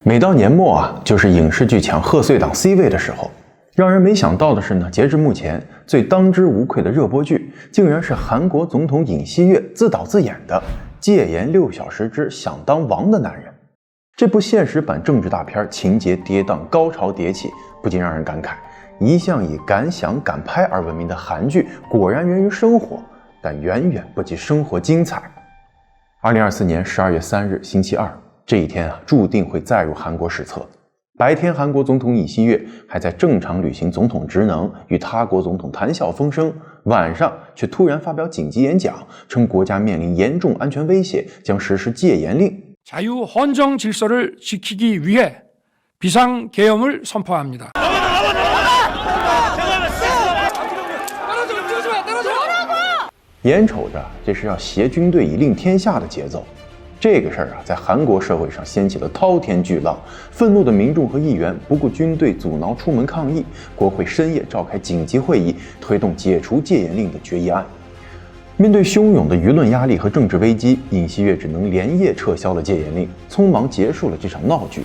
每到年末啊，就是影视剧抢贺岁档 C 位的时候。让人没想到的是呢，截至目前，最当之无愧的热播剧，竟然是韩国总统尹锡悦自导自演的《戒严6小时之想当王的男人》。这部现实版政治大片情节跌宕，高潮迭起，不禁让人感慨，一向以敢想敢拍而闻名的韩剧，果然源于生活，但远远不及生活精彩。2024年12月3日星期二，这一天啊，注定会载入韩国史册。白天，韩国总统尹锡悦还在正常履行总统职能，与他国总统谈笑风生；晚上却突然发表紧急演讲，称国家面临严重安全威胁，将实施戒严令。자유헌정질서를지키기위해비상계엄을선포합니다。眼瞅着这是要挟军队以令天下的节奏。这个事儿啊，在韩国社会上掀起了滔天巨浪，愤怒的民众和议员不顾军队阻挠出门抗议，国会深夜召开紧急会议，推动解除戒严令的决议案。面对汹涌的舆论压力和政治危机，尹锡悦只能连夜撤销了戒严令，匆忙结束了这场闹剧。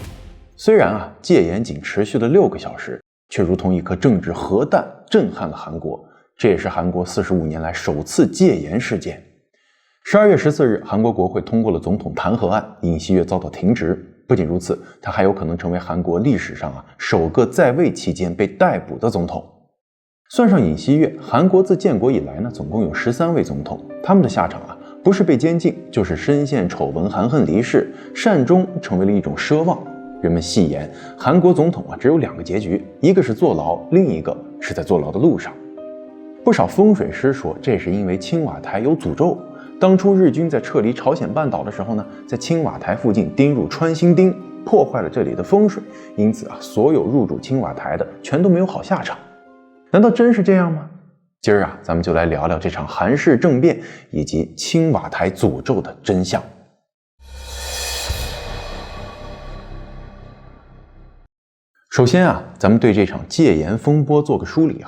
虽然啊，戒严仅持续了6个小时，却如同一颗政治核弹，震撼了韩国。这也是韩国45年来首次戒严事件。12月14日，韩国国会通过了总统弹劾案，尹锡悦遭到停职。不仅如此，他还有可能成为韩国历史上首个在位期间被逮捕的总统。算上尹锡悦，韩国自建国以来总共有13位总统，他们的下场不是被监禁，就是深陷丑闻含恨离世，善终成为了一种奢望。人们戏言，韩国总统只有2个结局，一个是坐牢，另一个是在坐牢的路上。不少风水师说，这是因为青瓦台有诅咒。当初日军在撤离朝鲜半岛的时候呢，在青瓦台附近钉入穿心钉，破坏了这里的风水，因此所有入主青瓦台的全都没有好下场。难道真是这样吗？今儿咱们就来聊聊这场韩式政变以及青瓦台诅咒的真相。首先咱们对这场戒严风波做个梳理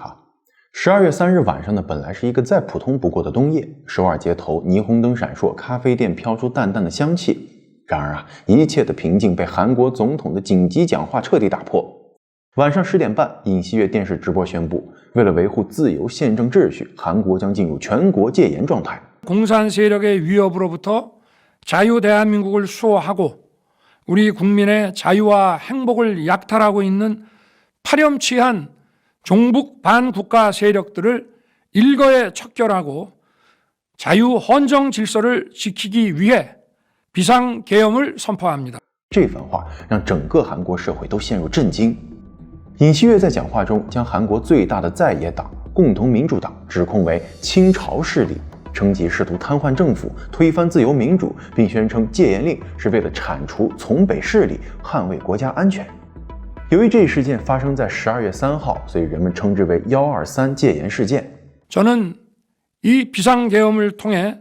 12月3日晚上呢，本来是一个再普通不过的冬夜，首尔街头霓虹灯闪烁，咖啡店飘出淡淡的香气。然而一切的平静被韩国总统的紧急讲话彻底打破。晚上10点半，尹锡悦电视直播宣布，为了维护自由宪政秩序，韩国将进入全国戒严状态。공산세력의위협으로부터 자유대한민국을 수호하고 우리 국민의 자유와 행복을 약탈하고 있는 파렴치한 종북 반국가 세력들을 일거에 척결하고 자유헌정 질서를 지키기 위해 비상계엄을 선포합니다。这番话让整个韩国社会都陷入震惊。尹锡悦在讲话中将韩国最大的在野党共同民主党指控为亲朝势力，称其试图瘫痪政府，推翻自由民主，并宣称戒严令是为了铲除从北势力，捍卫国家安全。由于这一事件发生在12月3号，所以人们称之为123戒严事件。 저는 이 비상계엄을 통해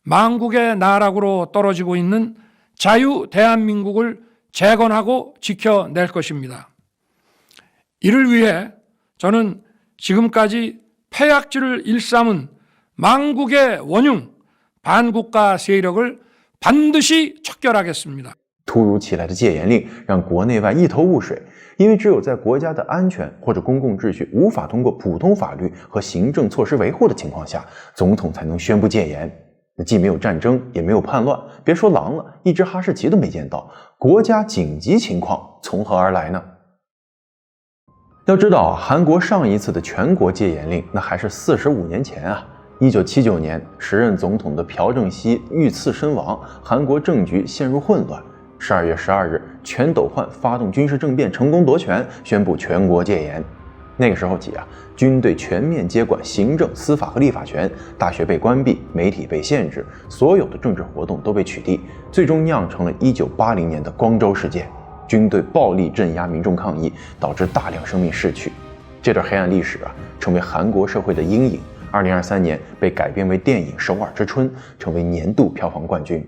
망국의 나락으로 떨어지고 있는 자유 대한민국을 재건하고 지켜낼 것입니다. 이를 위해 저는 지금까지 폐악질을 일삼은 망국의 원흉 반국가 세력을 반드시 척결하겠습니다。 突如其来的戒严令让国内外一头雾水，因为只有在国家的安全或者公共秩序无法通过普通法律和行政措施维护的情况下，总统才能宣布戒严。既没有战争，也没有叛乱，别说狼了，一只哈士奇都没见到，国家紧急情况从何而来呢？要知道韩国上一次的全国戒严令那还是45年前1979年，时任总统的朴正熙遇刺身亡，韩国政局陷入混乱。12月12日，全斗焕发动军事政变，成功夺权，宣布全国戒严。那个时候起军队全面接管行政、司法和立法权，大学被关闭，媒体被限制，所有的政治活动都被取缔，最终酿成了1980年的光州事件。军队暴力镇压民众抗议，导致大量生命逝去。这段黑暗历史成为韩国社会的阴影。2023年被改编为电影《首尔之春》，成为年度票房冠军。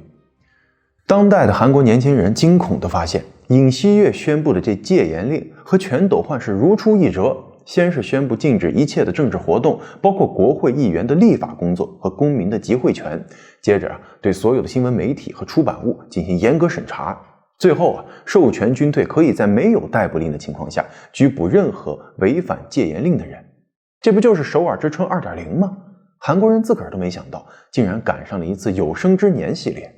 当代的韩国年轻人惊恐地发现，尹锡悦宣布的这戒严令和全斗焕是如出一辙。先是宣布禁止一切的政治活动，包括国会议员的立法工作和公民的集会权。接着对所有的新闻媒体和出版物进行严格审查。最后啊，授权军队可以在没有逮捕令的情况下拘捕任何违反戒严令的人。这不就是首尔之春 2.0 吗？韩国人自个儿都没想到，竟然赶上了一次有生之年系列。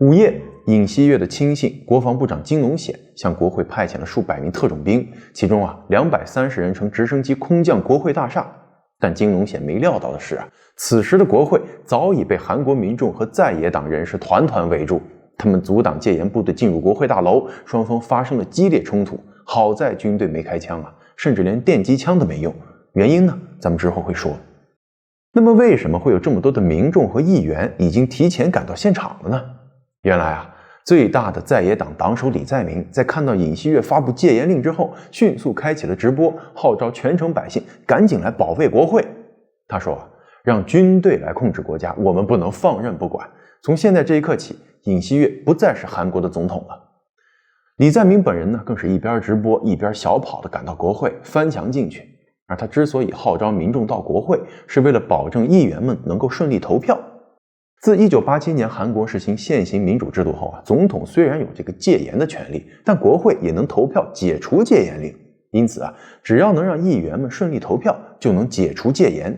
午夜，尹锡悦的亲信国防部长金龙显向国会派遣了数百名特种兵，其中230人乘直升机空降国会大厦。但金龙显没料到的是此时的国会早已被韩国民众和在野党人士团团围住，他们阻挡戒严部队进入国会大楼，双方发生了激烈冲突。好在军队没开枪甚至连电击枪都没用。原因呢，咱们之后会说。那么为什么会有这么多的民众和议员已经提前赶到现场了呢？原来最大的在野党党首李在明在看到尹锡悦发布戒严令之后，迅速开启了直播，号召全城百姓赶紧来保卫国会。他说让军队来控制国家，我们不能放任不管。从现在这一刻起，尹锡悦不再是韩国的总统了。李在明本人呢，更是一边直播一边小跑的赶到国会，翻墙进去。而他之所以号召民众到国会，是为了保证议员们能够顺利投票。自1987年韩国实行现行民主制度后总统虽然有这个戒严的权利，但国会也能投票解除戒严令。因此只要能让议员们顺利投票，就能解除戒严。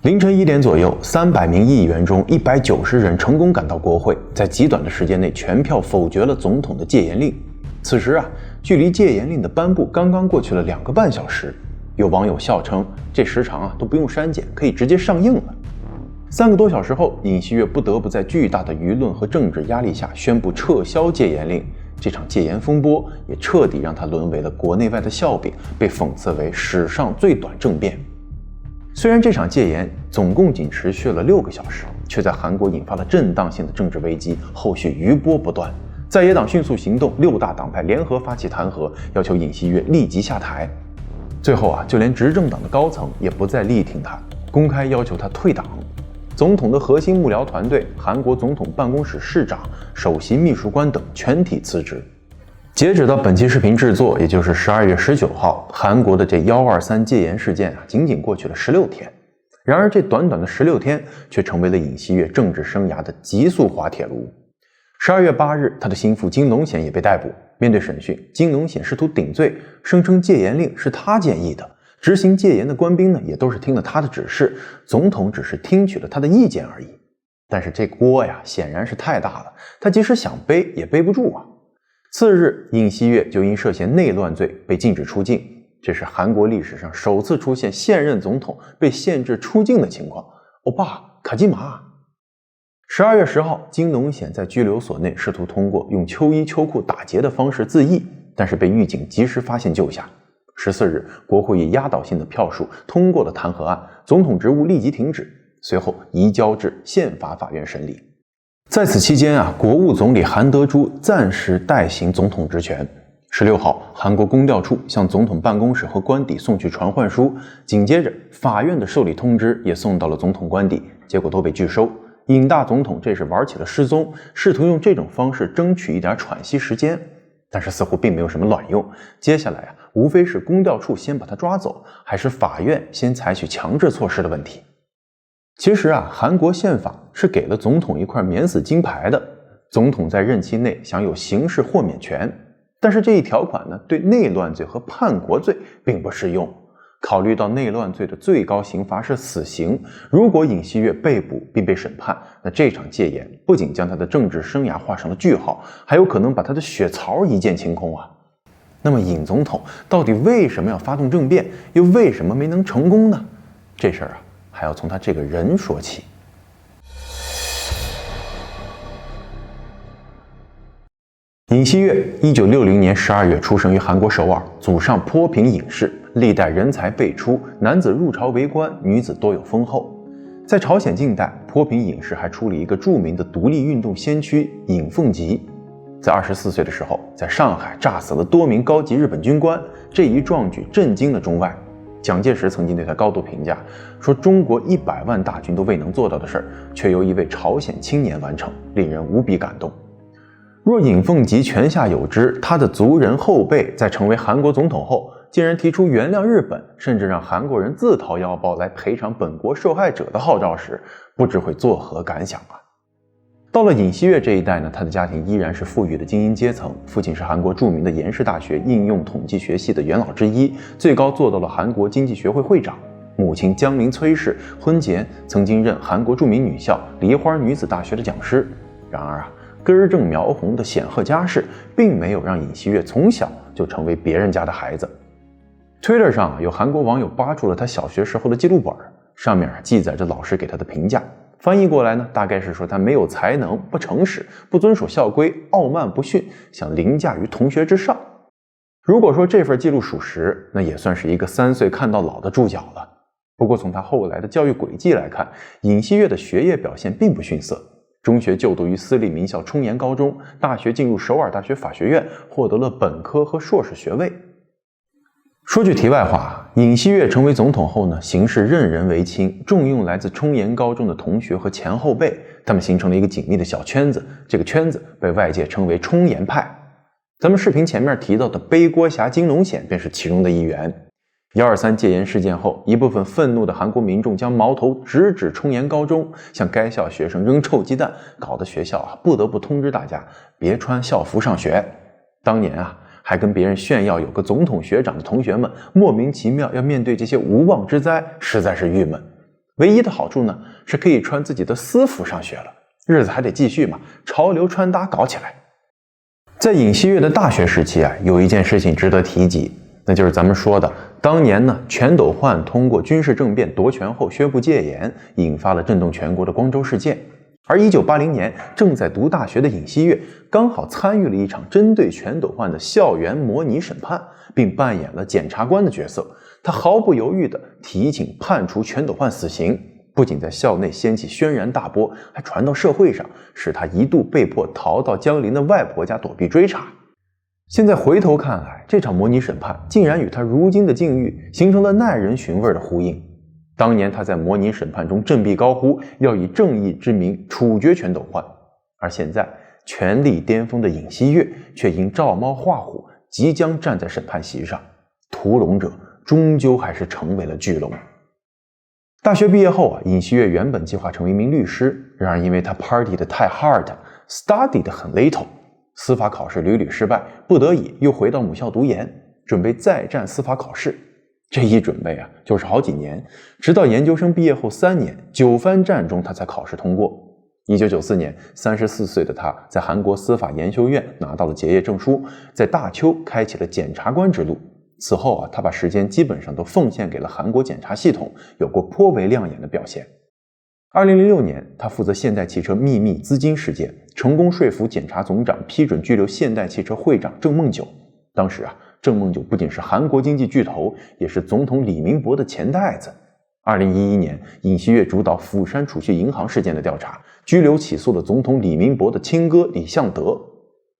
凌晨1点左右，300名议员中190人成功赶到国会，在极短的时间内全票否决了总统的戒严令。此时距离戒严令的颁布刚刚过去了2个半小时。有网友笑称，这时长都不用删减，可以直接上映了。3个多小时后，尹锡悦不得不在巨大的舆论和政治压力下宣布撤销戒严令。这场戒严风波也彻底让他沦为了国内外的笑柄，被讽刺为史上最短政变。虽然这场戒严总共仅持续了6个小时，却在韩国引发了震荡性的政治危机，后续余波不断。在野党迅速行动，6大党派联合发起弹劾，要求尹锡悦立即下台。最后就连执政党的高层也不再力挺他，公开要求他退党。总统的核心幕僚团队、韩国总统办公室室长、首席秘书官等全体辞职。截止到本期视频制作，也就是12月19号，韩国的这123戒严事件仅仅过去了16天。然而这短短的16天，却成为了尹锡悦政治生涯的急速滑铁卢。12月8日，他的心腹金龙显也被逮捕。面对审讯，金龙显试图顶罪，声称戒严令是他建议的，执行戒严的官兵呢也都是听了他的指示，总统只是听取了他的意见而已。但是这锅显然是太大了，他即使想背也背不住次日，尹锡悦就因涉嫌内乱罪被禁止出境，这是韩国历史上首次出现现任总统被限制出境的情况。欧巴，卡基玛。12月10号，金龙显在拘留所内试图通过用秋衣秋裤打劫的方式自缢，但是被狱警及时发现救下。14日，国会以压倒性的票数通过了弹劾案，总统职务立即停止，随后移交至宪法法院审理。在此期间国务总理韩德洙暂时代行总统职权。16号，韩国公调处向总统办公室和官邸送去传唤书，紧接着法院的受理通知也送到了总统官邸，结果都被拒收。尹大总统这是玩起了失踪，试图用这种方式争取一点喘息时间，但是似乎并没有什么卵用。接下来无非是公调处先把他抓走，还是法院先采取强制措施的问题。其实韩国宪法是给了总统一块免死金牌的，总统在任期内享有刑事豁免权，但是这一条款呢，对内乱罪和叛国罪并不适用。考虑到内乱罪的最高刑罚是死刑，如果尹锡悦被捕并被审判，那这场戒严不仅将他的政治生涯画上了句号，还有可能把他的血槽一剑清空那么尹总统到底为什么要发动政变，又为什么没能成功呢？这事儿还要从他这个人说起。尹锡悦1960年12月出生于韩国首尔，祖上颇平尹氏，历代人才辈出，男子入朝为官，女子多有封后。在朝鲜近代，颇平尹氏还出了一个著名的独立运动先驱尹凤吉。在24岁的时候，在上海炸死了多名高级日本军官，这一壮举震惊了中外。蒋介石曾经对他高度评价，说中国100万大军都未能做到的事儿，却由一位朝鲜青年完成，令人无比感动。若尹凤吉泉下有知，他的族人后辈在成为韩国总统后，竟然提出原谅日本，甚至让韩国人自掏腰包来赔偿本国受害者的号召时，不知会作何感想到了尹锡悦这一代呢，他的家庭依然是富裕的精英阶层，父亲是韩国著名的延世大学应用统计学系的元老之一，最高做到了韩国经济学会会长。母亲江明崔氏婚前曾经任韩国著名女校梨花女子大学的讲师。然而根正苗红的显赫家世并没有让尹锡悦从小就成为别人家的孩子。Twitter 上有韩国网友扒出了他小学时候的记录本，上面记载着老师给他的评价，翻译过来呢，大概是说他没有才能，不诚实，不遵守校规，傲慢不逊，想凌驾于同学之上。如果说这份记录属实，那也算是一个3岁看到老的注脚了。不过从他后来的教育轨迹来看，尹锡悦的学业表现并不逊色，中学就读于私立名校冲岩高中，大学进入首尔大学法学院，获得了本科和硕士学位。说句题外话，尹锡悦成为总统后呢，行事任人唯亲，重用来自冲岩高中的同学和前后辈，他们形成了一个紧密的小圈子，这个圈子被外界称为冲岩派。咱们视频前面提到的背锅侠金龙显便是其中的一员。123戒严事件后，一部分愤怒的韩国民众将矛头直指冲岩高中，向该校学生扔臭鸡蛋，搞得学校不得不通知大家别穿校服上学。当年还跟别人炫耀有个总统学长的同学们，莫名其妙要面对这些无妄之灾，实在是郁闷。唯一的好处呢，是可以穿自己的私服上学了，日子还得继续嘛，潮流穿搭搞起来。在尹锡悦的大学时期有一件事情值得提及，那就是咱们说的当年呢，全斗焕通过军事政变夺权后宣布戒严，引发了震动全国的光州事件。而1980年正在读大学的尹锡悦刚好参与了一场针对全斗焕的校园模拟审判，并扮演了检察官的角色。他毫不犹豫地提请判处全斗焕死刑，不仅在校内掀起轩然大波，还传到社会上，使他一度被迫逃到江林的外婆家躲避追查。现在回头看来，这场模拟审判竟然与他如今的境遇形成了耐人寻味的呼应。当年他在模拟审判中振臂高呼，要以正义之名处决全斗焕，而现在权力巅峰的尹锡悦却因照猫画虎，即将站在审判席上，屠龙者终究还是成为了巨龙。大学毕业后尹锡悦原本计划成为一名律师，然而因为他 party 的太 hard， study 的很 little， 司法考试屡屡失败，不得已又回到母校读研，准备再战司法考试。这一准备就是好几年，直到研究生毕业后3年9番战中他才考试通过。1994年34岁的他在韩国司法研修院拿到了结业证书，在大邱开启了检察官之路。此后他把时间基本上都奉献给了韩国检察系统，有过颇为亮眼的表现。2006年他负责现代汽车秘密资金事件，成功说服检察总长批准拘留现代汽车会长郑梦九。当时郑梦九不仅是韩国经济巨头，也是总统李明博的钱袋子。2011年尹锡悦主导釜山储蓄银行事件的调查，拘留起诉了总统李明博的亲哥李相德。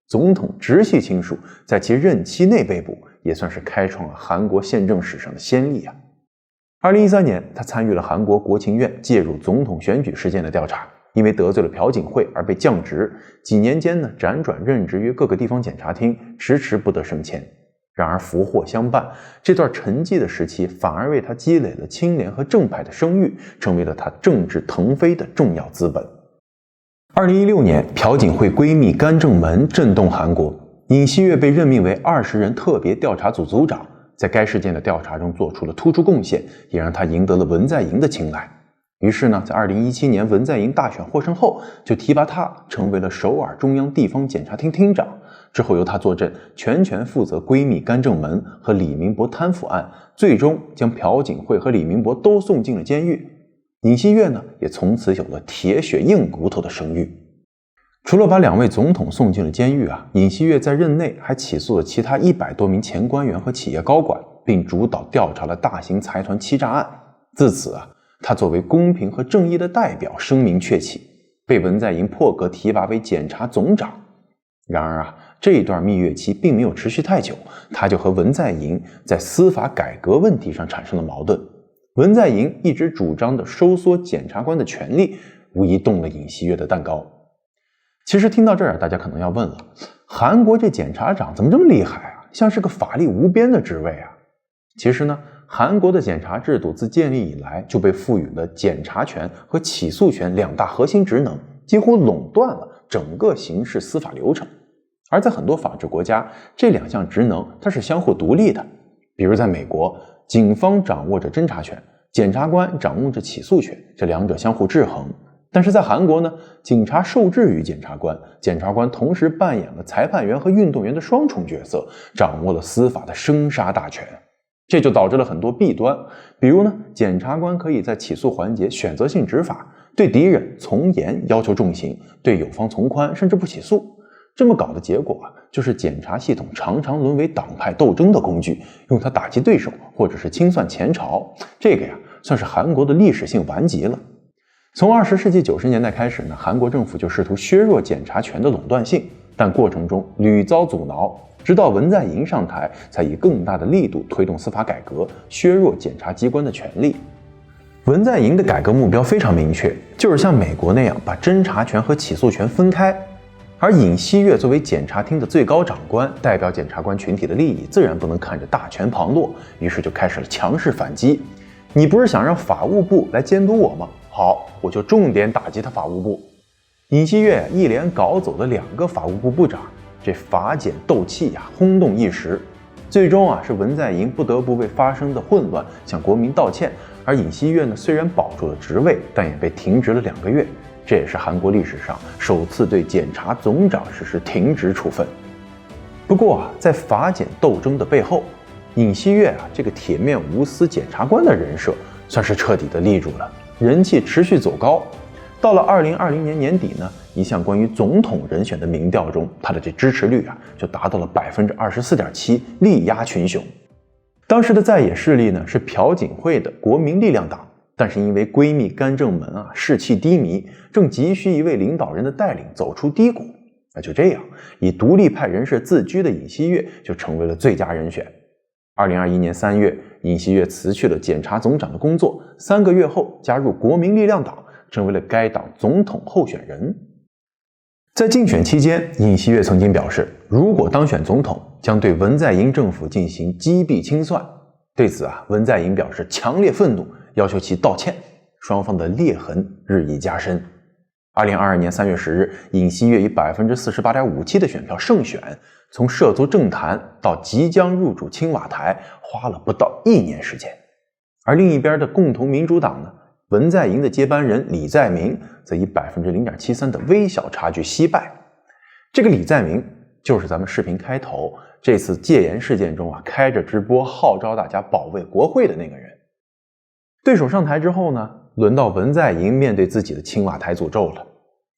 总统直系亲属在其任期内被捕，也算是开创了韩国宪政史上的先例2013年他参与了韩国国情院介入总统选举事件的调查，因为得罪了朴槿惠而被降职，几年间辗转任职于各个地方检察厅，迟迟不得升迁。然而福祸相伴，这段沉寂的时期反而为他积累了清廉和正派的声誉，成为了他政治腾飞的重要资本。2016年朴槿惠闺蜜干政门震动韩国，尹锡悦被任命为20人特别调查组组长，在该事件的调查中做出了突出贡献，也让他赢得了文在寅的青睐。于是在2017年文在寅大选获胜后，就提拔他成为了首尔中央地方检察厅厅长。之后由他坐镇，全权负责闺蜜干政门和李明博贪腐案，最终将朴槿惠和李明博都送进了监狱。尹锡悦也从此有了铁血硬骨头的声誉。除了把2位总统送进了监狱尹锡悦在任内还起诉了其他100多名前官员和企业高管，并主导调查了大型财团欺诈案。自此他作为公平和正义的代表声名鹊起，被文在寅破格提拔为检察总长。然而这一段蜜月期并没有持续太久，他就和文在寅在司法改革问题上产生了矛盾。文在寅一直主张的收缩检察官的权力，无疑动了尹锡悦的蛋糕。其实听到这儿大家可能要问了，韩国这检察长怎么这么厉害像是个法力无边的职位其实韩国的检察制度自建立以来就被赋予了检察权和起诉权2大核心职能，几乎垄断了整个刑事司法流程。而在很多法治国家，这两项职能它是相互独立的。比如在美国，警方掌握着侦查权，检察官掌握着起诉权，这两者相互制衡。但是在韩国呢，警察受制于检察官，检察官同时扮演了裁判员和运动员的双重角色，掌握了司法的生杀大权。这就导致了很多弊端，比如呢，检察官可以在起诉环节选择性执法，对敌人从严要求重刑，对友方从宽甚至不起诉。这么搞的结果就是检察系统常常沦为党派斗争的工具，用它打击对手或者是清算前朝。这个算是韩国的历史性顽疾了。从20世纪90年代开始呢，韩国政府就试图削弱检察权的垄断性，但过程中屡遭阻挠，直到文在寅上台，才以更大的力度推动司法改革，削弱检察机关的权力。文在寅的改革目标非常明确，就是像美国那样把侦查权和起诉权分开。而尹锡悦作为检察厅的最高长官，代表检察官群体的利益，自然不能看着大权旁落，于是就开始了强势反击。你不是想让法务部来监督我吗？好，我就重点打击他法务部。尹锡悦一连搞走了2个法务部部长，这法检斗气轰动一时。最终是文在寅不得不为发生的混乱向国民道歉，而尹锡悦呢，虽然保住了职位，但也被停职了2个月。这也是韩国历史上首次对检察总长实施停职处分。不过在法检斗争的背后，尹锡悦这个铁面无私检察官的人设算是彻底的立住了，人气持续走高。到了2020年年底呢，一项关于总统人选的民调中，他的这支持率就达到了24.7%，力压群雄。当时的在野势力呢是朴槿惠的国民力量党，但是因为闺蜜干政门士气低迷，正急需一位领导人的带领走出低谷。就这样，以独立派人设自居的尹锡悦就成为了最佳人选。2021年3月，尹锡悦辞去了检察总长的工作，3个月后加入国民力量党，成为了该党总统候选人。在竞选期间，尹锡悦曾经表示，如果当选总统，将对文在寅政府进行击毙清算。对此文在寅表示强烈愤怒，要求其道歉，双方的裂痕日益加深。2022年3月10日，尹锡悦以48.57%的选票胜选，从涉足政坛到即将入主青瓦台，花了不到1年时间。而另一边的共同民主党呢，文在寅的接班人李在明则以0.73%的微小差距惜败。这个李在明就是咱们视频开头这次戒严事件中开着直播号召大家保卫国会的那个人。对手上台之后呢，轮到文在寅面对自己的青瓦台诅咒了。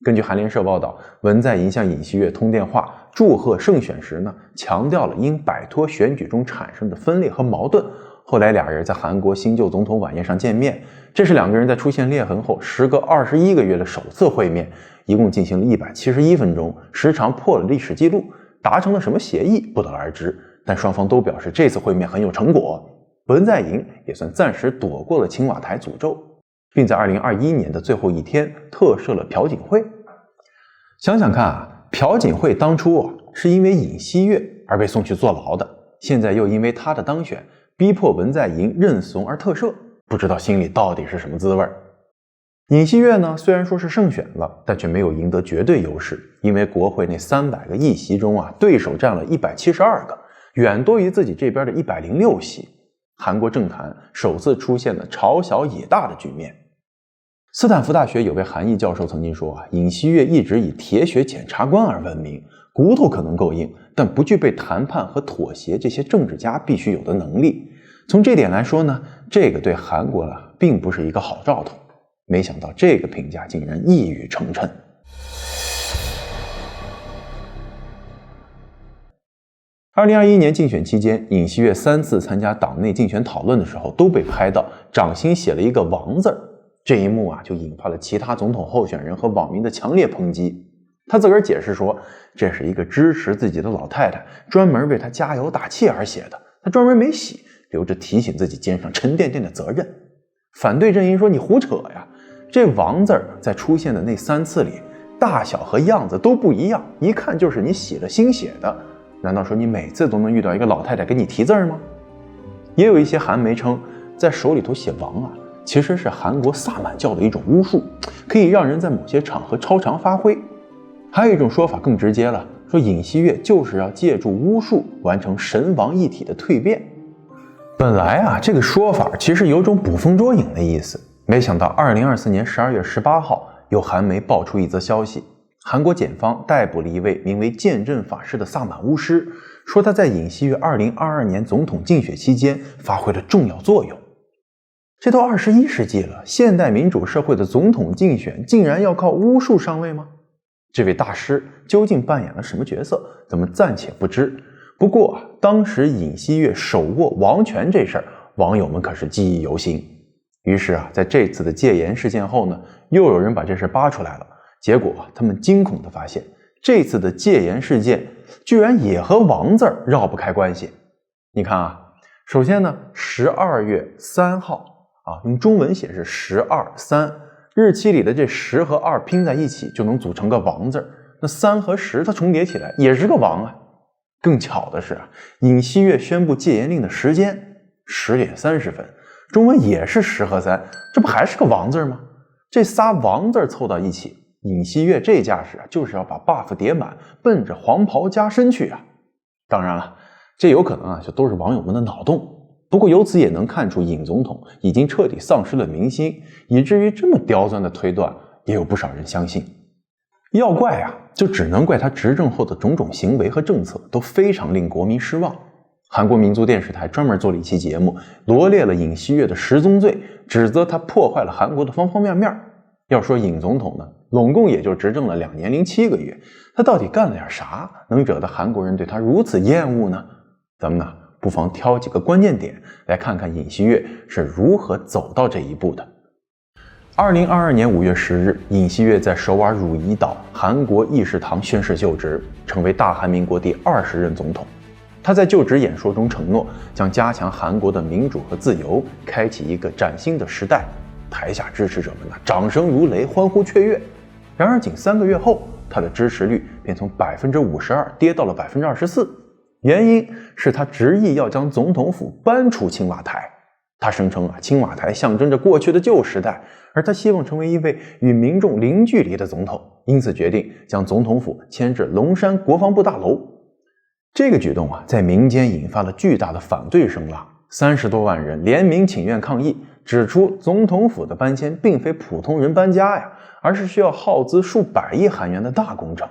根据韩联社报道，文在寅向尹锡悦通电话祝贺胜选时呢，强调了应摆脱选举中产生的分裂和矛盾。后来俩人在韩国新旧总统晚宴上见面，这是2个人在出现裂痕后时隔21个月的首次会面，一共进行了171分钟，时长破了历史记录。达成了什么协议不得而知，但双方都表示这次会面很有成果。文在寅也算暂时躲过了青瓦台诅咒，并在2021年的最后一天特赦了朴槿惠。想想看朴槿惠当初是因为尹锡悦而被送去坐牢的，现在又因为他的当选逼迫文在寅认怂而特赦，不知道心里到底是什么滋味。尹锡悦呢，虽然说是胜选了，但却没有赢得绝对优势，因为国会那300个议席中对手占了172个，远多于自己这边的106席。韩国政坛首次出现了朝小野大的局面。斯坦福大学有位韩裔教授曾经说尹锡悦一直以铁血检察官而闻名，骨头可能够硬，但不具备谈判和妥协这些政治家必须有的能力。从这点来说呢，这个对韩国并不是一个好兆头。没想到这个评价竟然一语成谶。2021年竞选期间，尹锡悦3次参加党内竞选讨论的时候都被拍到掌心写了一个王字，这一幕就引发了其他总统候选人和网民的强烈抨击。他自个儿解释说，这是一个支持自己的老太太专门为他加油打气而写的，他专门没洗，留着提醒自己肩上沉甸甸的责任。反对阵营说你胡扯呀，这王字在出现的那3次里，大小和样子都不一样，一看就是你洗了新写的。难道说你每次都能遇到一个老太太给你提字吗？也有一些韩媒称，在手里头写王其实是韩国萨满教的一种巫术，可以让人在某些场合超常发挥。还有一种说法更直接了，说尹锡悦就是要借助巫术完成神王一体的蜕变。本来啊，这个说法其实有种捕风捉影的意思，没想到2024年12月18号，有韩媒爆出一则消息，韩国检方逮捕了一位名为见证法师的萨满巫师，说他在尹锡悦2022年总统竞选期间发挥了重要作用。这都21世纪了，现代民主社会的总统竞选竟然要靠巫术上位吗？这位大师究竟扮演了什么角色，咱们暂且不知。不过当时尹锡悦手握王权这事儿，网友们可是记忆犹新。于是在这次的戒严事件后呢，又有人把这事扒出来了。结果他们惊恐地发现，这次的戒严事件居然也和王字绕不开关系。你看首先呢，12月3号用中文写是12-3，日期里的这10和2拼在一起就能组成个王字，那3和10它重叠起来也是个王啊。更巧的是尹锡悦宣布戒严令的时间10点30分，中文也是10和3，这不还是个王字吗？这仨王字凑到一起，尹锡悦这架势就是要把 buff 叠满，奔着黄袍加身去啊。当然了，这有可能就都是网友们的脑洞。不过由此也能看出尹总统已经彻底丧失了民心，以至于这么刁钻的推断也有不少人相信。要怪就只能怪他执政后的种种行为和政策都非常令国民失望。韩国民族电视台专门做了一期节目，罗列了尹锡悦的10宗罪，指责他破坏了韩国的方方面面。要说尹总统呢，拢共也就执政了2年零7个月，他到底干了点啥，能惹得韩国人对他如此厌恶呢？咱们不妨挑几个关键点来看看尹锡悦是如何走到这一步的。2022年5月10日，尹锡悦在首尔汝矣岛韩国议事堂宣誓就职，成为大韩民国第20任总统。他在就职演说中承诺将加强韩国的民主和自由，开启一个崭新的时代。台下支持者们掌声如雷，欢呼雀跃。然而仅3个月后，他的支持率便从 52% 跌到了 24%。原因是他执意要将总统府搬出青瓦台。他声称青瓦台象征着过去的旧时代，而他希望成为一位与民众零距离的总统，因此决定将总统府迁至龙山国防部大楼。这个举动在民间引发了巨大的反对声浪，30多万人联名请愿抗议，指出总统府的搬迁并非普通人搬家而是需要耗资数百亿韩元的大工程。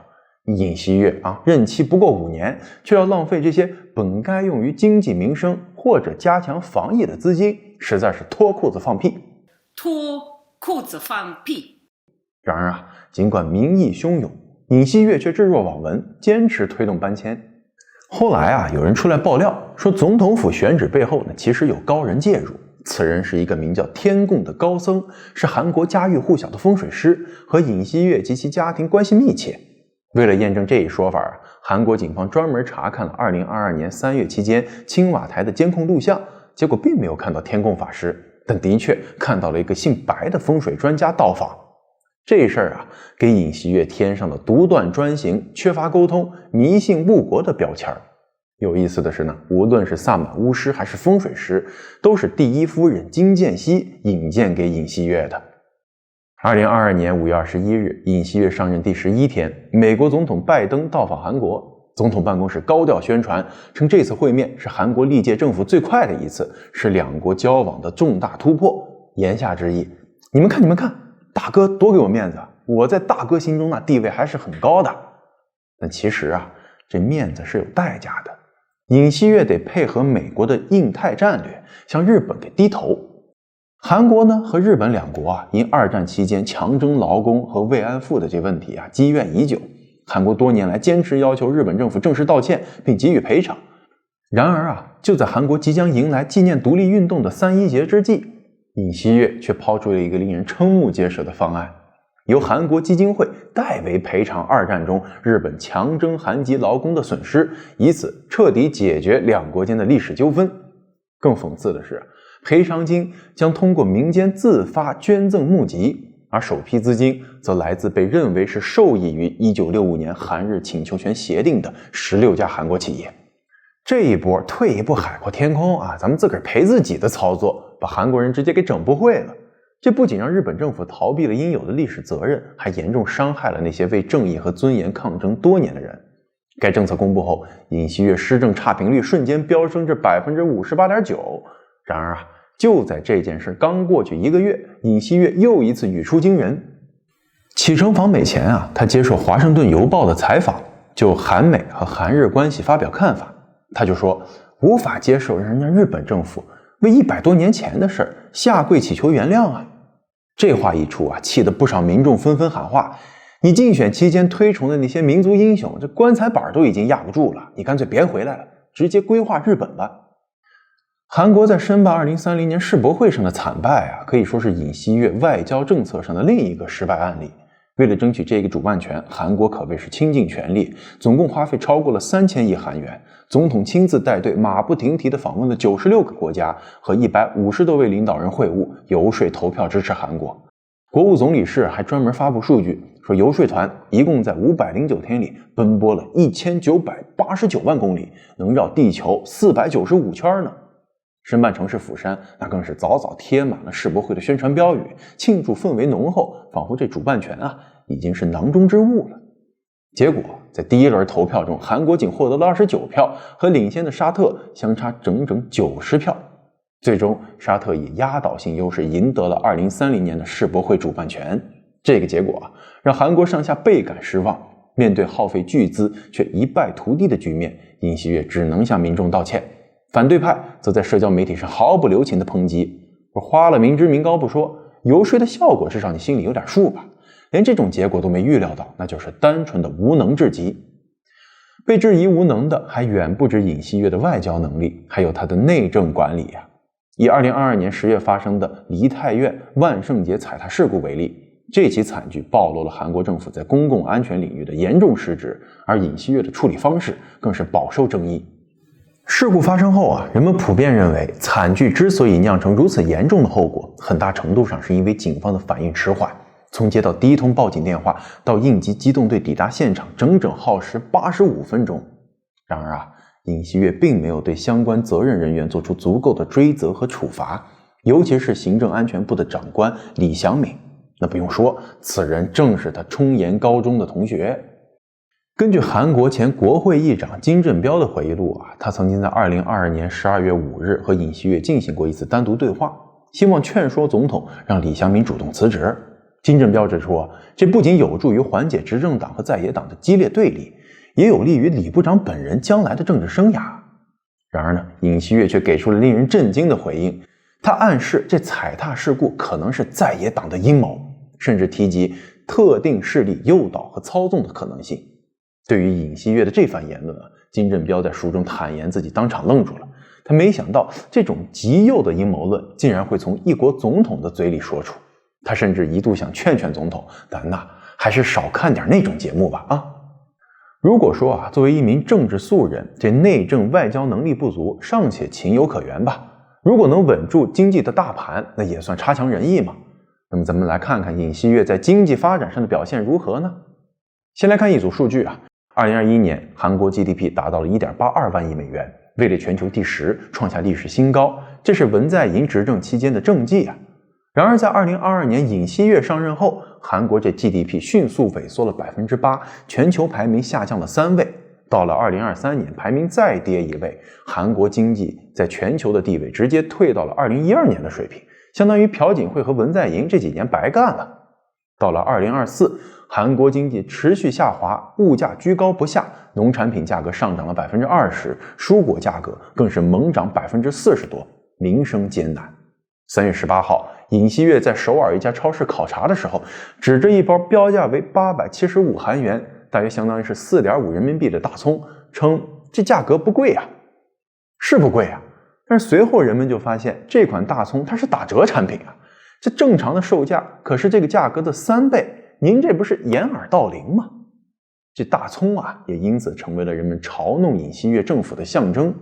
尹锡悦任期不过5年，却要浪费这些本该用于经济民生或者加强防疫的资金，实在是脱裤子放屁。脱裤子放屁。然而尽管民意汹涌，尹锡悦却置若罔闻，坚持推动搬迁。后来有人出来爆料说，总统府选址背后呢，其实有高人介入。此人是一个名叫天贡的高僧，是韩国家喻户晓的风水师，和尹锡悦及其家庭关系密切。为了验证这一说法，韩国警方专门查看了2022年3月期间青瓦台的监控录像，结果并没有看到天贡法师，但的确看到了一个姓白的风水专家到访。这事儿给尹锡悦添上了独断专行、缺乏沟通、迷信误国的标签。有意思的是呢，无论是萨满巫师还是风水师，都是第一夫人金建熙引荐给尹锡悦的。2022年5月21日，尹锡悦上任第11天，美国总统拜登到访韩国，总统办公室高调宣传，称这次会面是韩国历届政府最快的一次，是两国交往的重大突破。言下之意，你们看，大哥多给我面子，我在大哥心中那地位还是很高的。但其实这面子是有代价的。尹锡悦得配合美国的印太战略，向日本给低头。韩国呢和日本两国因2战期间强征劳工和慰安妇的这问题积怨已久。韩国多年来坚持要求日本政府正式道歉并给予赔偿。然而就在韩国即将迎来纪念独立运动的3·1节之际，尹锡悦却抛出了一个令人瞠目结舌的方案，由韩国基金会代为赔偿2战中日本强征韩籍劳工的损失，以此彻底解决两国间的历史纠纷。更讽刺的是，赔偿金将通过民间自发捐赠募集，而首批资金则来自被认为是受益于1965年韩日请求权协定的16家韩国企业。这一波退一步海阔天空咱们自个儿赔自己的操作，把韩国人直接给整不会了。这不仅让日本政府逃避了应有的历史责任，还严重伤害了那些为正义和尊严抗争多年的人。该政策公布后，尹锡悦施政差评率瞬间飙升至 58.9%。然而就在这件事刚过去1个月，尹锡悦又一次语出惊人。启程访美前他接受《华盛顿邮报》的采访，就韩美和韩日关系发表看法。他就说，无法接受人家日本政府为100多年前的事下跪祈求原谅啊。这话一出气得不少民众纷纷喊话，你竞选期间推崇的那些民族英雄，这棺材板都已经压不住了，你干脆别回来了，直接规划日本吧。韩国在申办2030年世博会上的惨败可以说是尹锡悦外交政策上的另一个失败案例。为了争取这个主办权，韩国可谓是倾尽全力，总共花费超过了3000亿韩元，总统亲自带队马不停蹄地访问了96个国家，和150多位领导人会晤，游说投票支持韩国。国务总理室还专门发布数据，说游说团一共在509天里奔波了1989万公里，能绕地球495圈呢。申办城市釜山那更是早早贴满了世博会的宣传标语，庆祝氛围浓厚，仿佛这主办权已经是囊中之物了。结果在第一轮投票中，韩国仅获得了29票，和领先的沙特相差整整90票。最终沙特以压倒性优势赢得了2030年的世博会主办权。这个结果让韩国上下倍感失望，面对耗费巨资却一败涂地的局面，尹锡悦只能向民众道歉。反对派则在社交媒体上毫不留情地抨击，花了民脂民膏不说，游说的效果至少你心里有点数吧，连这种结果都没预料到，那就是单纯的无能至极。被质疑无能的还远不止尹锡悦的外交能力，还有他的内政管理以2022年10月发生的梨泰院万圣节踩踏事故为例，这起惨剧暴露了韩国政府在公共安全领域的严重失职，而尹锡悦的处理方式更是饱受争议。事故发生后人们普遍认为惨剧之所以酿成如此严重的后果，很大程度上是因为警方的反应迟缓，从接到第一通报警电话到应急机动队抵达现场，整整耗时85分钟。然而尹锡悦并没有对相关责任人员做出足够的追责和处罚，尤其是行政安全部的长官李祥敏，那不用说，此人正是他冲岩高中的同学。根据韩国前国会议长金正标的回忆录他曾经在2022年12月5日和尹锡悦进行过一次单独对话，希望劝说总统让李祥敏主动辞职。金正标指出，这不仅有助于缓解执政党和在野党的激烈对立，也有利于李部长本人将来的政治生涯。然而尹锡悦却给出了令人震惊的回应，他暗示这踩踏事故可能是在野党的阴谋，甚至提及特定势力诱导和操纵的可能性。对于尹锡悦的这番言论金正标在书中坦言自己当场愣住了，他没想到这种极右的阴谋论竟然会从一国总统的嘴里说出，他甚至一度想劝总统，但那还是少看点那种节目吧如果说作为一名政治素人，这内政外交能力不足尚且情有可原吧，如果能稳住经济的大盘，那也算差强人意嘛。那么咱们来看看尹锡悦在经济发展上的表现如何呢？先来看一组数据2021年韩国 GDP 达到了 1.82 万亿美元，位列全球第10，创下历史新高，这是文在寅执政期间的政绩然而在2022年尹锡悦上任后，韩国这 GDP 迅速萎缩了 8%， 全球排名下降了3位，到了2023年排名再跌1位，韩国经济在全球的地位直接退到了2012年的水平，相当于朴槿惠和文在寅这几年白干了。到了2024，韩国经济持续下滑，物价居高不下，农产品价格上涨了 20%， 蔬果价格更是猛涨 40% 多，民生艰难。3月18号，尹锡悦在首尔一家超市考察的时候，指着一包标价为875韩元，大约相当于是 4.5 人民币的大葱，称这价格不贵是不贵但是随后人们就发现这款大葱它是打折产品这正常的售价可是这个价格的3倍，您这不是掩耳盗铃吗？这大葱也因此成为了人们嘲弄尹锡悦政府的象征。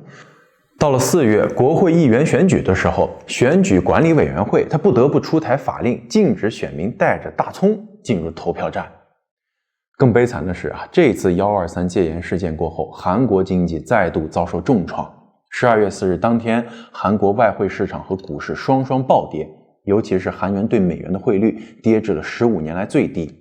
到了4月国会议员选举的时候，选举管理委员会他不得不出台法令，禁止选民带着大葱进入投票站。更悲惨的是这次123戒严事件过后，韩国经济再度遭受重创。12月4日当天，韩国外汇市场和股市双双暴跌，尤其是韩元对美元的汇率跌至了15年来最低。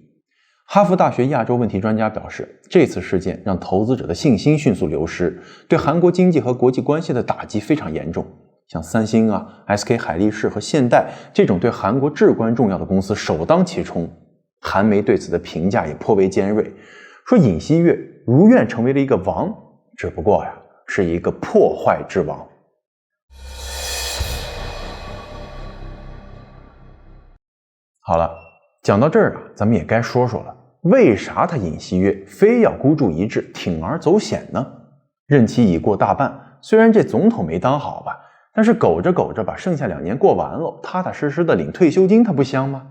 哈佛大学亚洲问题专家表示，这次事件让投资者的信心迅速流失，对韩国经济和国际关系的打击非常严重。像三星SK 海力士和现代这种对韩国至关重要的公司首当其冲。韩媒对此的评价也颇为尖锐，说尹锡悦如愿成为了一个王，只不过是一个破坏之王。好了，讲到这儿咱们也该说说了，为啥他尹锡悦非要孤注一掷，铤而走险呢？任期已过大半，虽然这总统没当好吧，但是苟着苟着把剩下2年过完了，踏踏实实的领退休金，他不香吗？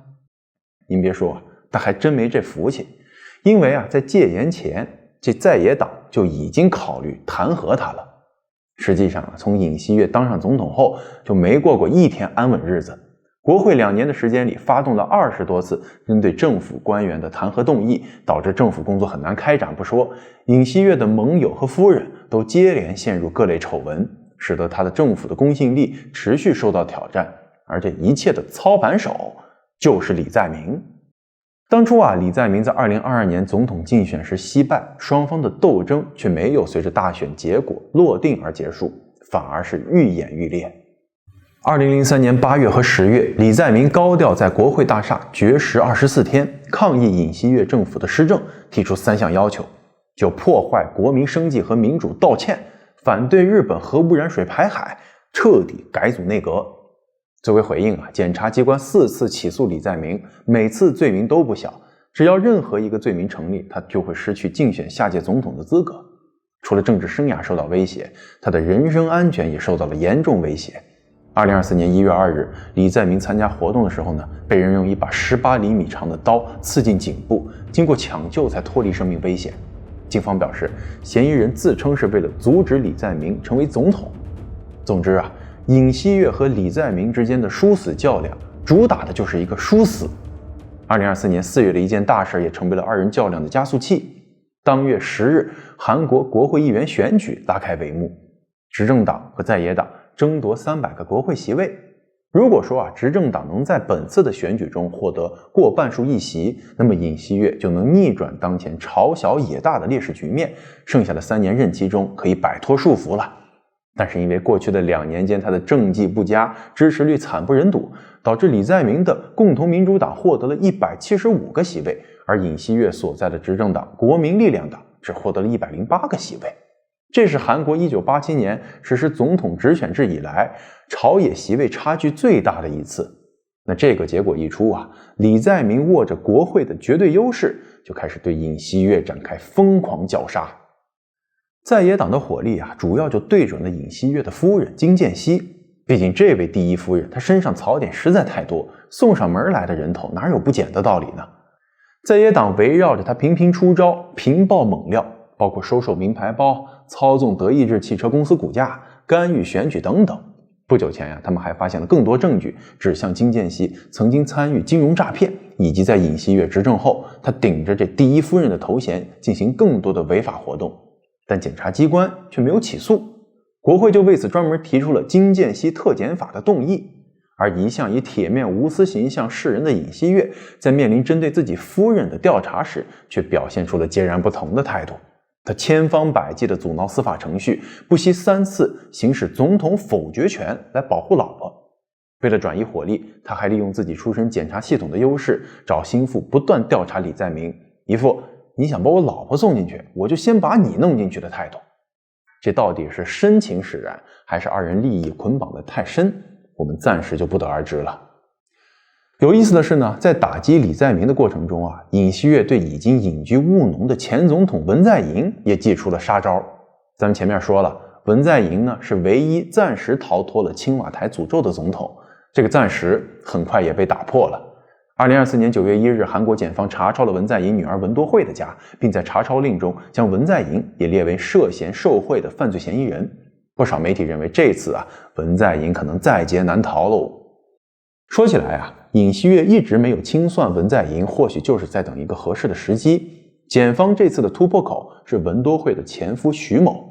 您别说，他还真没这福气，因为在戒严前，这在野党就已经考虑弹劾他了。实际上从尹锡悦当上总统后，就没过过一天安稳日子。国会2年的时间里，发动了20多次针对政府官员的弹劾动议，导致政府工作很难开展不说，尹锡悦的盟友和夫人都接连陷入各类丑闻，使得他的政府的公信力持续受到挑战。而这一切的操盘手就是李在明。当初李在明在2022年总统竞选时惜败，双方的斗争却没有随着大选结果落定而结束，反而是愈演愈烈。2003年8月和10月，李在明高调在国会大厦绝食24天，抗议尹锡悦政府的施政，提出3项要求：就破坏国民生计和民主道歉，反对日本核污染水排海，彻底改组内阁。作为回应检察机关4次起诉李在明，每次罪名都不小，只要任何一个罪名成立，他就会失去竞选下届总统的资格。除了政治生涯受到威胁，他的人身安全也受到了严重威胁。2024年1月2日，李在明参加活动的时候被人用一把18厘米长的刀刺进颈部，经过抢救才脱离生命危险。警方表示，嫌疑人自称是为了阻止李在明成为总统。总之尹锡悦和李在明之间的殊死较量，主打的就是一个殊死。2024年4月的一件大事也成为了2人较量的加速器。当月10日，韩国国会议员选举拉开帷幕，执政党和在野党争夺300个国会席位。如果说执政党能在本次的选举中获得过半数议席，那么尹锡悦就能逆转当前朝小野大的劣势局面，剩下的3年任期中可以摆脱束缚了。但是因为过去的2年间他的政绩不佳，支持率惨不忍睹，导致李在明的共同民主党获得了175个席位，而尹锡悦所在的执政党国民力量党只获得了108个席位。这是韩国1987年实施总统直选制以来朝野席位差距最大的一次。那这个结果一出李在明握着国会的绝对优势，就开始对尹锡悦展开疯狂绞杀。在野党的火力主要就对准了尹锡悦的夫人金建熙，毕竟这位第一夫人她身上槽点实在太多，送上门来的人头哪有不捡的道理呢？在野党围绕着她频频出招，频爆猛料，包括收受名牌包、操纵德意志汽车公司股价、干预选举等等。不久前他们还发现了更多证据，指向金建熙曾经参与金融诈骗，以及在尹锡悦执政后，他顶着这第一夫人的头衔进行更多的违法活动。但检察机关却没有起诉，国会就为此专门提出了金建熙特检法的动议。而一向以铁面无私形象示人的尹锡悦，在面临针对自己夫人的调查时，却表现出了截然不同的态度。他千方百计地阻挠司法程序，不惜3次行使总统否决权来保护老婆。为了转移火力，他还利用自己出身检察系统的优势，找心腹不断调查李在明，一副你想把我老婆送进去，我就先把你弄进去的态度。这到底是深情使然，还是2人利益捆绑得太深，我们暂时就不得而知了。有意思的是在打击李在明的过程中尹锡悦对已经隐居务农的前总统文在寅也祭出了杀招。咱们前面说了，文在寅是唯一暂时逃脱了青瓦台诅咒的总统，这个暂时很快也被打破了。2024年9月1日，韩国检方查抄了文在寅女儿文多惠的家，并在查抄令中将文在寅也列为涉嫌受贿的犯罪嫌疑人。不少媒体认为这次文在寅可能在劫难逃喽。说起来尹锡悦一直没有清算文在寅，或许就是在等一个合适的时机。检方这次的突破口是文多惠的前夫徐某。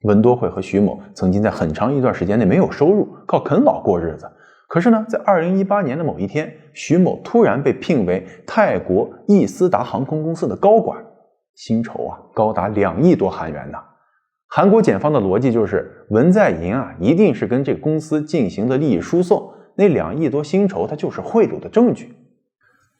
文多惠和徐某曾经在很长一段时间内没有收入，靠啃老过日子。可是呢，在2018年的某一天，徐某突然被聘为泰国易思达航空公司的高管，薪酬高达2亿多韩元呢。韩国检方的逻辑就是文在寅一定是跟这个公司进行了利益输送，那2亿多薪酬它就是贿赂的证据。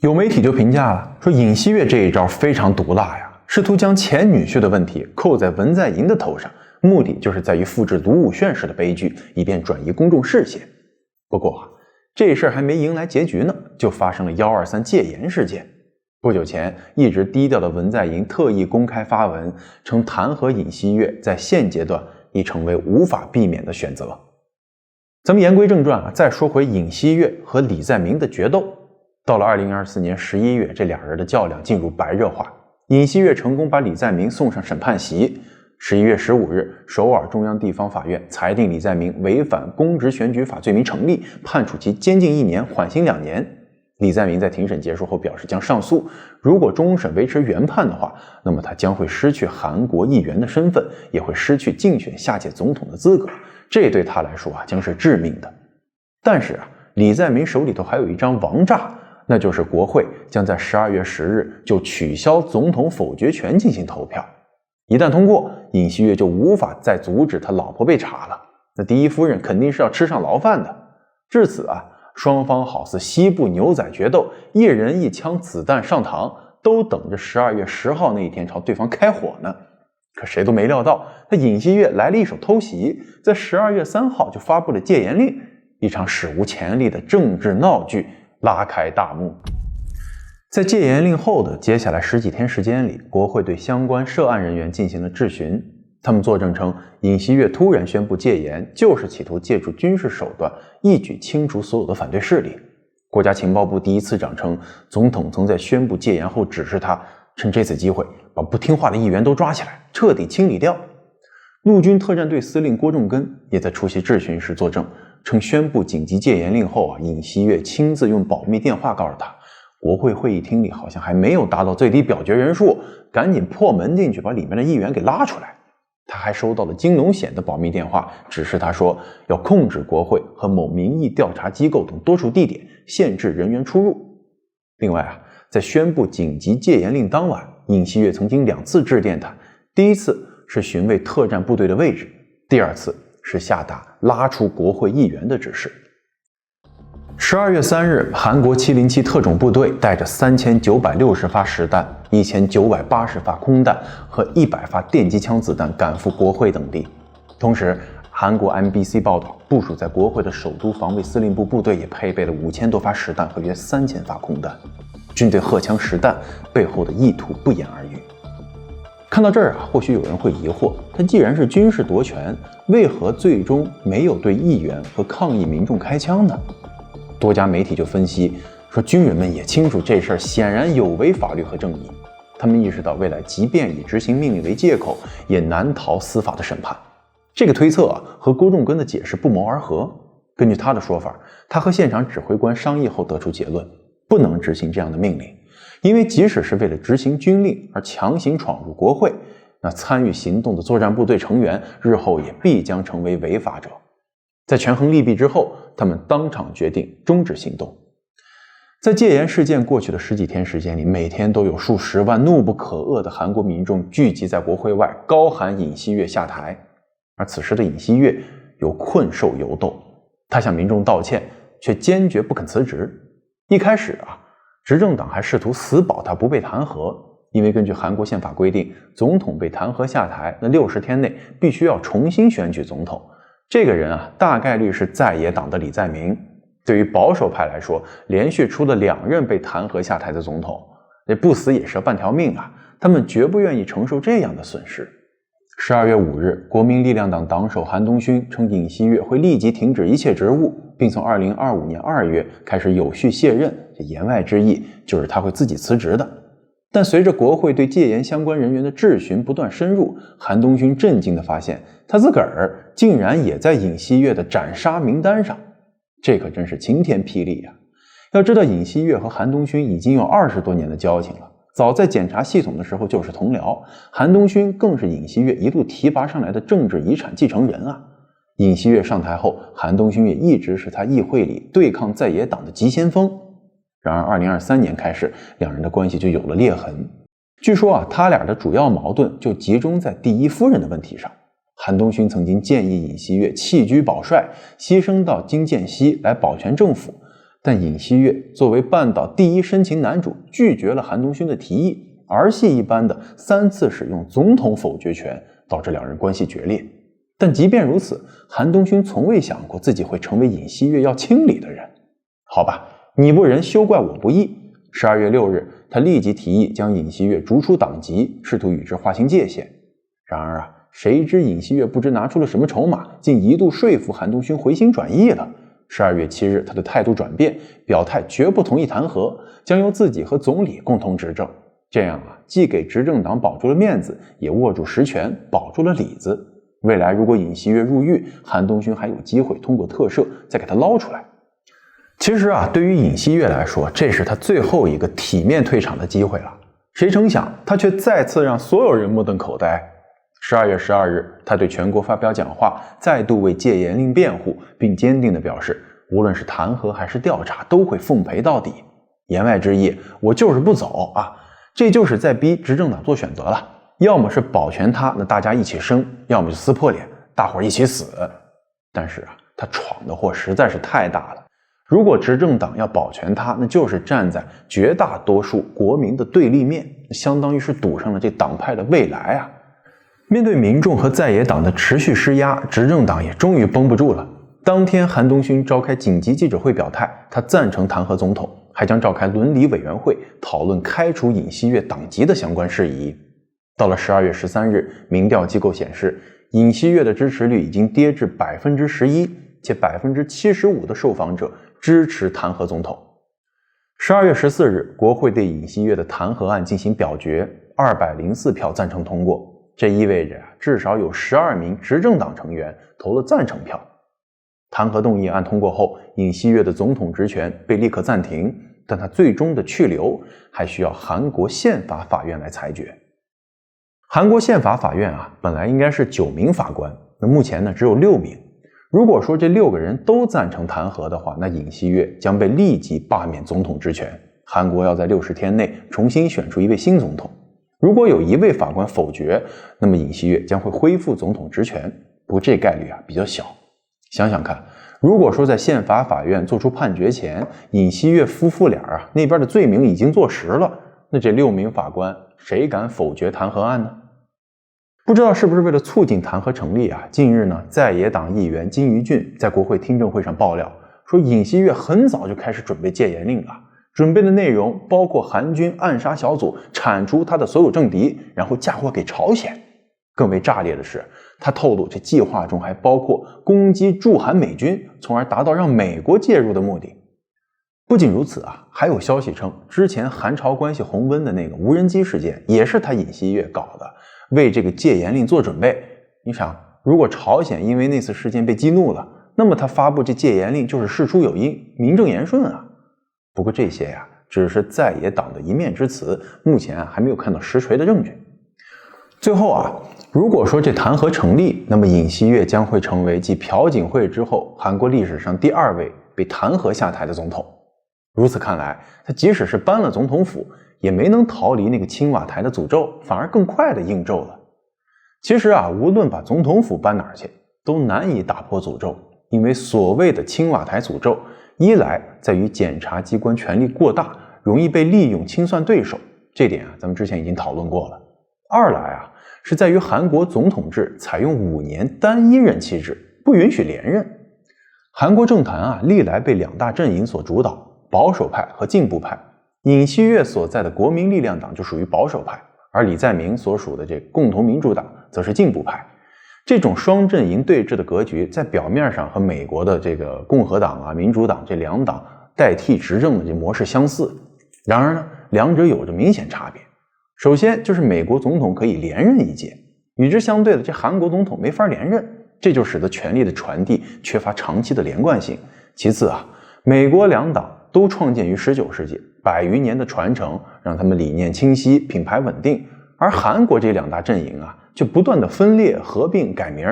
有媒体就评价了，说尹锡悦这一招非常毒辣呀，试图将前女婿的问题扣在文在寅的头上，目的就是在于复制卢武铉式的悲剧，以便转移公众视线。不过这事儿还没迎来结局呢，就发生了123戒严事件。不久前，一直低调的文在寅特意公开发文，称弹劾尹锡悦在现阶段已成为无法避免的选择。咱们言归正传再说回尹锡悦和李在明的决斗。到了2024年11月，这俩人的较量进入白热化，尹锡悦成功把李在明送上审判席。11月15日，首尔中央地方法院裁定李在明违反公职选举法罪名成立，判处其监禁1年，缓刑2年。李在明在庭审结束后表示将上诉，如果终审维持原判的话，那么他将会失去韩国议员的身份，也会失去竞选下届总统的资格，这对他来说将是致命的。但是李在明手里头还有一张王炸，那就是国会将在12月10日就取消总统否决权进行投票。一旦通过，尹锡悦就无法再阻止他老婆被查了，那第一夫人肯定是要吃上牢饭的。至此双方好似西部牛仔决斗，一人一枪子弹上膛，都等着12月10号那一天朝对方开火呢。可谁都没料到，他尹锡悦来了一手偷袭，在12月3号就发布了戒严令，一场史无前例的政治闹剧拉开大幕。在戒严令后的接下来10几天时间里，国会对相关涉案人员进行了质询。他们作证称，尹锡悦突然宣布戒严，就是企图借助军事手段一举清除所有的反对势力。国家情报部第一次长称，总统曾在宣布戒严后指示他，趁这次机会把不听话的议员都抓起来，彻底清理掉。陆军特战队司令郭仲根也在出席质询时作证，称宣布紧急戒严令后尹锡悦亲自用保密电话告诉他，国会会议厅里好像还没有达到最低表决人数，赶紧破门进去把里面的议员给拉出来。他还收到了金龙显的保密电话，指示他说要控制国会和某民意调查机构等多处地点，限制人员出入。另外在宣布紧急戒严令当晚，尹锡悦曾经2次致电他，第一次是询问特战部队的位置，第2次是下达拉出国会议员的指示。12月3日，韩国707特种部队带着3960发实弹、1980发空弹和100发电击枪子弹赶赴国会等地。同时，韩国 MBC 报道，部署在国会的首都防卫司令部部队也配备了5000多发实弹和约3000发空弹。军队荷枪实弹背后的意图不言而喻。看到这儿或许有人会疑惑，他既然是军事夺权，为何最终没有对议员和抗议民众开枪呢？多家媒体就分析说，军人们也清楚这事儿显然有违法律和正义，他们意识到未来即便以执行命令为借口，也难逃司法的审判。这个推测和郭仲根的解释不谋而合。根据他的说法，他和现场指挥官商议后得出结论，不能执行这样的命令，因为即使是为了执行军令而强行闯入国会，那参与行动的作战部队成员日后也必将成为违法者。在权衡利弊之后，他们当场决定终止行动。在戒严事件过去的10几天时间里，每天都有数十万怒不可遏的韩国民众聚集在国会外，高喊尹锡悦下台。而此时的尹锡悦有困兽犹斗，他向民众道歉，却坚决不肯辞职。一开始执政党还试图死保他不被弹劾，因为根据韩国宪法规定，总统被弹劾下台，那60天内必须要重新选举总统。这个人大概率是在野党的李在明。对于保守派来说，连续出了2任被弹劾下台的总统，这不死也折半条命他们绝不愿意承受这样的损失。12月5日，国民力量党党首韩东勋称尹锡悦会立即停止一切职务，并从2025年2月开始有序卸任，这言外之意就是他会自己辞职的。但随着国会对戒严相关人员的质询不断深入，韩东勋震惊地发现，他自个儿竟然也在尹锡悦的斩杀名单上。这可真是晴天霹雳要知道，尹锡悦和韩东勋已经有20多年的交情了，早在检察系统的时候就是同僚，韩东勋更是尹锡悦一路提拔上来的政治遗产继承人尹锡悦上台后，韩东勋也一直是他议会里对抗在野党的急先锋。然而2023年开始，两人的关系就有了裂痕。据说他俩的主要矛盾就集中在第一夫人的问题上。韩东勋曾经建议尹锡悦弃车保帅，牺牲到金建熙来保全政府，但尹锡悦作为半岛第一深情男主，拒绝了韩东勋的提议，儿戏一般的3次使用总统否决权，导致两人关系决裂。但即便如此，韩东勋从未想过自己会成为尹锡悦要清理的人。好吧，你不仁，休怪我不义。12月6日，他立即提议将尹锡悦逐出党籍，试图与之划清界限。然而谁知尹锡悦不知拿出了什么筹码，竟一度说服韩东勋回心转意了。12月7日，他的态度转变，表态绝不同意弹劾，将由自己和总理共同执政。这样既给执政党保住了面子，也握住实权，保住了里子。未来如果尹锡悦入狱，韩东勋还有机会通过特赦再给他捞出来。其实对于尹锡悦来说，这是他最后一个体面退场的机会了。谁成想他却再次让所有人目瞪口呆。12月12日，他对全国发表讲话，再度为戒严令辩护，并坚定地表示，无论是弹劾还是调查，都会奉陪到底。言外之意，我就是不走这就是在逼执政党做选择了。要么是保全他，那大家一起生；要么就撕破脸，大伙儿一起死。但是他闯的祸实在是太大了。如果执政党要保全他，那就是站在绝大多数国民的对立面，相当于是赌上了这党派的未来面对民众和在野党的持续施压，执政党也终于绷不住了。当天，韩东勋召开紧急记者会表态，他赞成弹劾总统，还将召开伦理委员会讨论开除尹锡悦党籍的相关事宜。到了12月13日，民调机构显示，尹锡悦的支持率已经跌至 11%， 且 75% 的受访者支持弹劾总统。12月14日，国会对尹锡悦的弹劾案进行表决，204票赞成通过，这意味着至少有12名执政党成员投了赞成票。弹劾动议案通过后，尹锡悦的总统职权被立刻暂停，但他最终的去留还需要韩国宪法法院来裁决。韩国宪法法院本来应该是9名法官，那目前只有6名。如果说这6个人都赞成弹劾的话，那尹锡悦将被立即罢免总统职权，韩国要在60天内重新选出一位新总统。如果有1位法官否决，那么尹锡悦将会恢复总统职权，不过这概率比较小。想想看，如果说在宪法法院做出判决前，尹锡悦夫妇俩那边的罪名已经坐实了，那这6名法官谁敢否决弹劾案呢？不知道是不是为了促进弹劾成立近日在野党议员金宇俊在国会听证会上爆料，说尹锡悦很早就开始准备戒严令了，准备的内容包括韩军暗杀小组铲除他的所有政敌，然后嫁祸给朝鲜。更为炸裂的是，他透露这计划中还包括攻击驻韩美军，从而达到让美国介入的目的。不仅如此还有消息称，之前韩朝关系红温的那个无人机事件也是他尹锡悦搞的，为这个戒严令做准备。你想，如果朝鲜因为那次事件被激怒了，那么他发布这戒严令就是事出有因，名正言顺不过这些只是在野党的一面之词，目前还没有看到实锤的证据。最后如果说这弹劾成立，那么尹锡悦将会成为继朴槿惠之后韩国历史上第2位被弹劾下台的总统。如此看来，他即使是搬了总统府，也没能逃离那个青瓦台的诅咒，反而更快的应咒了。其实无论把总统府搬哪儿去，都难以打破诅咒，因为所谓的青瓦台诅咒，一来在于检察机关权力过大，容易被利用清算对手，这点咱们之前已经讨论过了。二来是在于韩国总统制采用5年单一任期制，不允许连任。韩国政坛历来被2大阵营所主导，保守派和进步派。尹锡悦所在的国民力量党就属于保守派，而李在明所属的这共同民主党则是进步派。这种双阵营对峙的格局，在表面上和美国的这个共和党民主党这2党代替执政的这模式相似，然而两者有着明显差别。首先就是美国总统可以连任1届，与之相对的这韩国总统没法连任，这就使得权力的传递缺乏长期的连贯性。其次美国2党都创建于19世纪，100余年的传承让他们理念清晰，品牌稳定，而韩国这2大阵营却不断的分裂、合并、改名，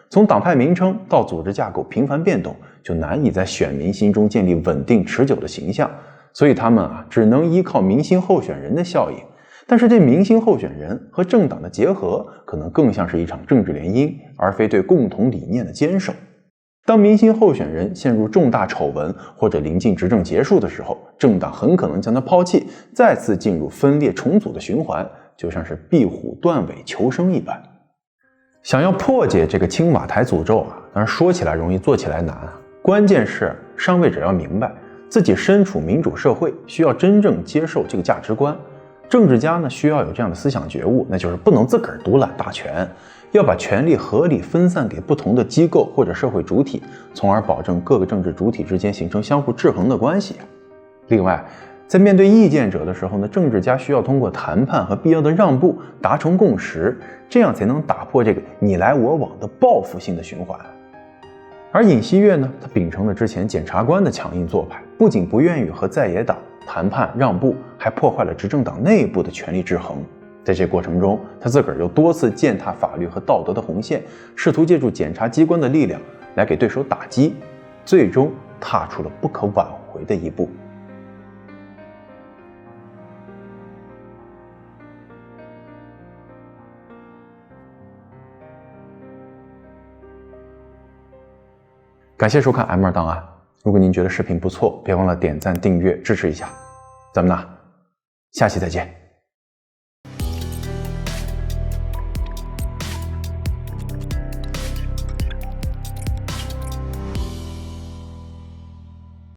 从党派名称到组织架构频繁变动，就难以在选民心中建立稳定持久的形象。所以他们只能依靠明星候选人的效应。但是这明星候选人和政党的结合，可能更像是一场政治联姻，而非对共同理念的坚守。当明星候选人陷入重大丑闻或者临近执政结束的时候，政党很可能将他抛弃，再次进入分裂重组的循环，就像是壁虎断尾求生一般。想要破解这个青瓦台诅咒当然说起来容易做起来难关键是上位者要明白自己身处民主社会，需要真正接受这个价值观。政治家呢需要有这样的思想觉悟，那就是不能自个儿独揽大权，要把权力合理分散给不同的机构或者社会主体，从而保证各个政治主体之间形成相互制衡的关系。另外，在面对意见者的时候呢，政治家需要通过谈判和必要的让步达成共识，这样才能打破这个你来我往的报复性的循环。而尹锡悦呢，他秉承了之前检察官的强硬做派，不仅不愿意和在野党谈判让步，还破坏了执政党内部的权力制衡。在这过程中，他自个儿又多次践踏法律和道德的红线，试图借助检察机关的力量来给对手打击，最终踏出了不可挽回的一步。感谢收看 M2档案。如果您觉得视频不错，别忘了点赞、订阅支持一下。咱们下期再见。